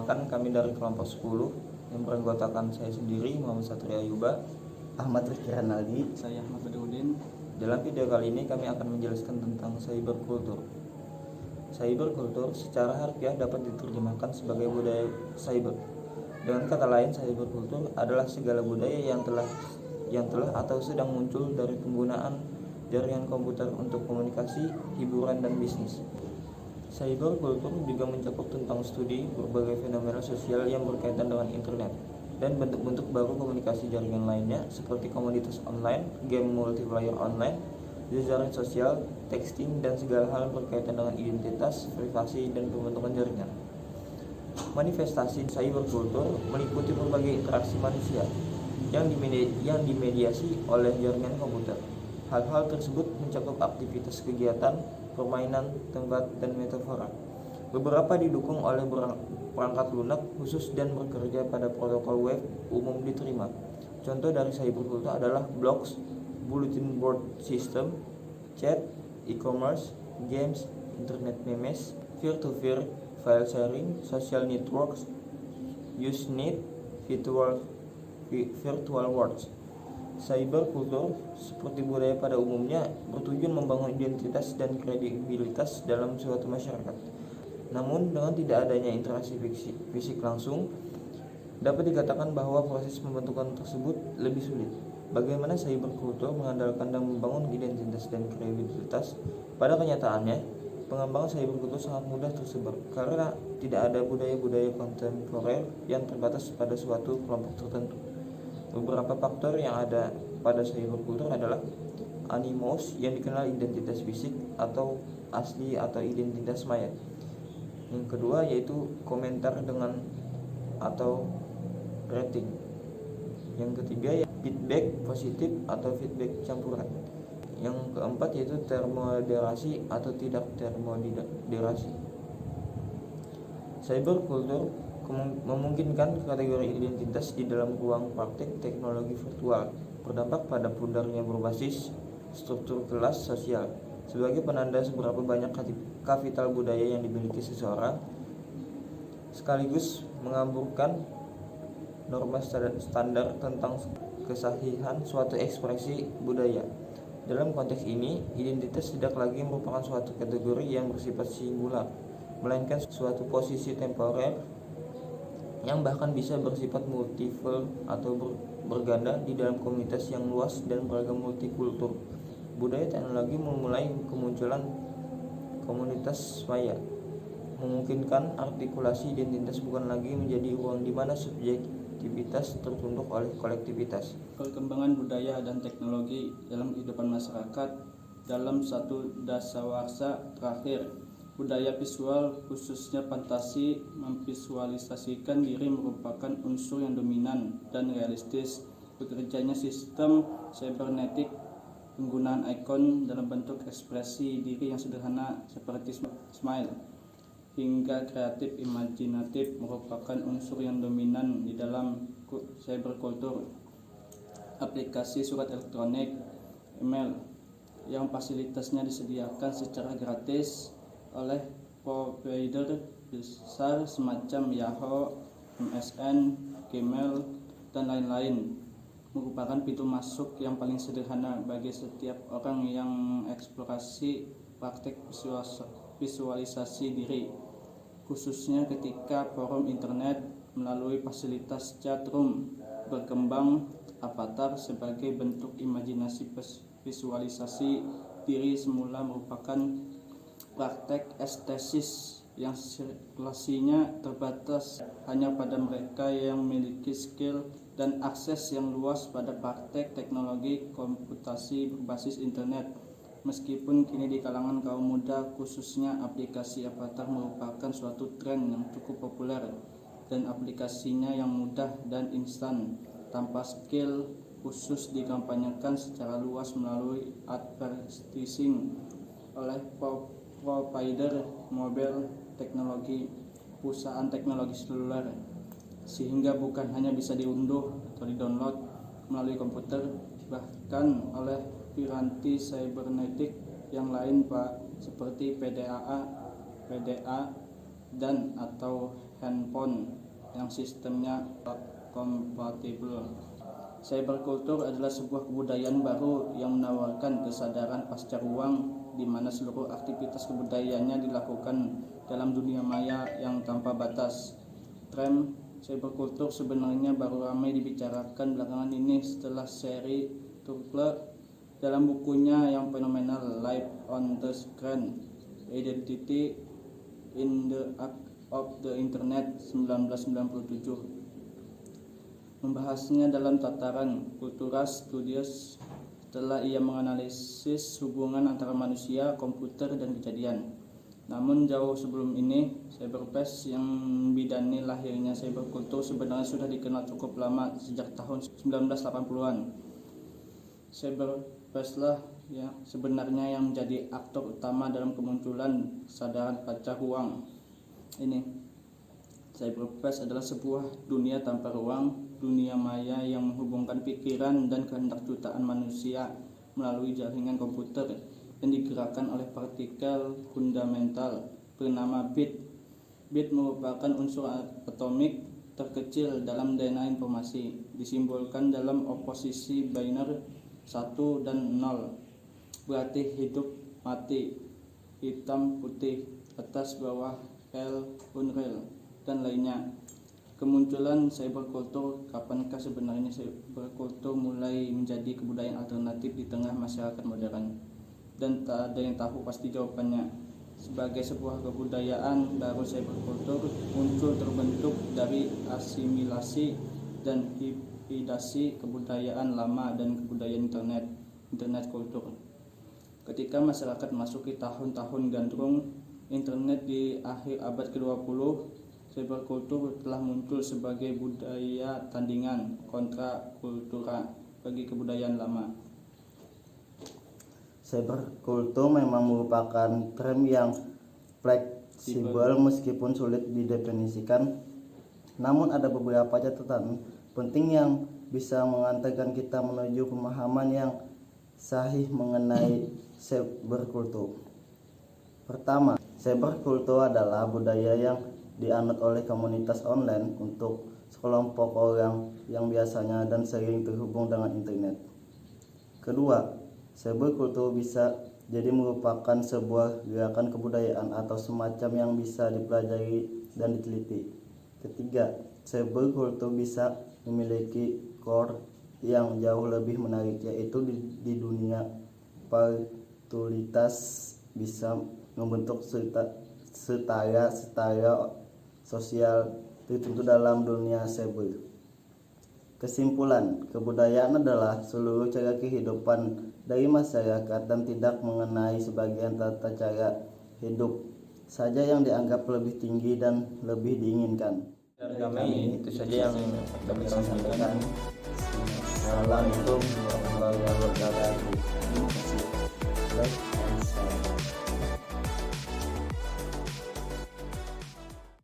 Perkenalkan, kami dari kelompok 10 yang beranggotakan saya sendiri, Muhammad Satria Ayuba, Ahmad Rizky Ranaldi. Saya Ahmad Badrudin. Dalam video kali ini kami akan menjelaskan tentang cyberkultur. Cyberkultur secara harfiah dapat diterjemahkan sebagai budaya cyber. Dengan kata lain, cyberkultur adalah segala budaya yang telah atau sedang muncul dari penggunaan jaringan komputer untuk komunikasi, hiburan, dan bisnis. Cyberkultur juga mencakup tentang studi berbagai fenomena sosial yang berkaitan dengan internet dan bentuk-bentuk baru komunikasi jaringan lainnya seperti komunitas online, game multiplayer online, jejaring sosial, texting, dan segala hal berkaitan dengan identitas, privasi, dan pembentukan jaringan. Manifestasi cyberkultur meliputi berbagai interaksi manusia yang dimediasi oleh jaringan komputer. Hal-hal tersebut mencakup aktivitas kegiatan, permainan, tempat, dan metafora. Beberapa didukung oleh perangkat lunak khusus dan bekerja pada protokol web umum diterima. Contoh dari cyberkultur adalah blogs, bulletin board system, chat, e-commerce, games, internet memes, peer-to-peer, file sharing, social networks, Usenet, virtual worlds. Cyberkultur seperti budaya pada umumnya bertujuan membangun identitas dan kredibilitas dalam suatu masyarakat. Namun dengan tidak adanya interaksi fisik langsung, dapat dikatakan bahwa proses pembentukan tersebut lebih sulit. Bagaimana cyberkultur mengandalkan dan membangun identitas dan kredibilitas? Pada kenyataannya, pengembangan cyberkultur sangat mudah tersebar karena tidak ada budaya-budaya kontemporer yang terbatas pada suatu kelompok tertentu. Beberapa faktor yang ada pada cyberkultur adalah animus yang dikenal identitas fisik atau asli atau identitas maya. Yang kedua yaitu komentar dengan atau rating. Yang ketiga ya feedback positif atau feedback campuran. Yang keempat yaitu termoderasi atau tidak termoderasi. Cyberkultur memungkinkan kategori identitas di dalam ruang praktik teknologi virtual, berdampak pada pudarnya berbasis struktur kelas sosial sebagai penanda seberapa banyak kapital budaya yang dimiliki seseorang, sekaligus mengaburkan norma standar tentang kesahihan suatu ekspresi budaya. Dalam konteks ini, identitas tidak lagi merupakan suatu kategori yang bersifat singular, melainkan suatu posisi temporer yang bahkan bisa bersifat multiple atau berganda di dalam komunitas yang luas dan beragam multikultur. Budaya teknologi memulai kemunculan komunitas maya, memungkinkan artikulasi identitas bukan lagi menjadi ruang di mana subjektivitas tertunduk oleh kolektivitas. Perkembangan budaya dan teknologi dalam kehidupan masyarakat dalam satu dasawarsa terakhir. Budaya visual, khususnya fantasi, memvisualisasikan diri merupakan unsur yang dominan dan realistis. Bekerjanya sistem cybernetik, penggunaan ikon dalam bentuk ekspresi diri yang sederhana seperti smile, hingga kreatif imajinatif merupakan unsur yang dominan di dalam cyberkultur. Aplikasi surat elektronik, email, yang fasilitasnya disediakan secara gratis oleh provider besar semacam Yahoo, MSN, Gmail, dan lain-lain, merupakan pintu masuk yang paling sederhana bagi setiap orang yang mengeksplorasi praktek visualisasi diri, khususnya ketika forum internet melalui fasilitas chat room berkembang. Avatar sebagai bentuk imajinasi visualisasi diri semula merupakan praktek estesis yang sirkulasinya terbatas hanya pada mereka yang memiliki skill dan akses yang luas pada praktek teknologi komputasi berbasis internet. Meskipun kini di kalangan kaum muda khususnya aplikasi avatar merupakan suatu tren yang cukup populer dan aplikasinya yang mudah dan instan tanpa skill khusus dikampanyekan secara luas melalui advertising oleh provider mobile teknologi, perusahaan teknologi seluler, sehingga bukan hanya bisa diunduh atau didownload melalui komputer, bahkan oleh piranti cybernetik yang lain seperti PDA dan atau handphone yang sistemnya kompatibel. Cyberkultur adalah sebuah kebudayaan baru yang menawarkan kesadaran pasca ruang di mana seluruh aktivitas kebudayaannya dilakukan dalam dunia maya yang tanpa batas. Tren cyberkultur sebenarnya baru ramai dibicarakan belakangan ini setelah seri Turtle dalam bukunya yang fenomenal Life on the Screen, Identity in the Age of the Internet 1997 membahasnya dalam tataran Cultural Studies setelah ia menganalisis hubungan antara manusia, komputer, dan kejadian. Namun jauh sebelum ini, cyberspace yang membidani lahirnya cyberkultur sebenarnya sudah dikenal cukup lama sejak tahun 1980-an. Cyberspace lah ya sebenarnya yang menjadi aktor utama dalam kemunculan kesadaran pasca ruang ini. Cyberspace adalah sebuah dunia tanpa ruang, dunia maya yang menghubungkan pikiran dan kehendak jutaan manusia melalui jaringan komputer yang digerakkan oleh partikel fundamental bernama bit. Bit merupakan unsur atomik terkecil dalam DNA informasi, disimbolkan dalam oposisi biner 1 dan 0, berarti hidup mati, hitam putih, atas bawah, real unreal, dan lainnya. Kemunculan cyberkultur, kapankah sebenarnya cyberkultur mulai menjadi kebudayaan alternatif di tengah masyarakat modern? Dan tak ada yang tahu pasti jawabannya. Sebagai sebuah kebudayaan baru, cyberkultur muncul terbentuk dari asimilasi dan hibridasi kebudayaan lama dan kebudayaan internet kultur. Ketika masyarakat masuki tahun-tahun gandrung internet di akhir abad ke-20, cyberkultur telah muncul sebagai budaya tandingan kontrakultura bagi kebudayaan lama. Cyberkultur memang merupakan term yang fleksibel meskipun sulit didefinisikan. Namun ada beberapa catatan penting yang bisa mengantarkan kita menuju pemahaman yang sahih mengenai cyberkultur. Pertama, cyberkultur adalah budaya yang dianut oleh komunitas online untuk sekelompok orang yang biasanya dan sering terhubung dengan internet. Kedua, cyberkultur bisa jadi merupakan sebuah gerakan kebudayaan atau semacam yang bisa dipelajari dan diteliti. Ketiga, cyberkultur bisa memiliki core yang jauh lebih menarik, yaitu di dunia virtualitas bisa membentuk setara sosial tertentu dalam dunia cyber. Kesimpulan, kebudayaan adalah seluruh cara kehidupan dari masyarakat dan tidak mengenai sebagian tata cara hidup saja yang dianggap lebih tinggi dan lebih diinginkan. Dari kami itu saja yang kami sampaikan. Assalamualaikum warahmatullahi wabarakatuh.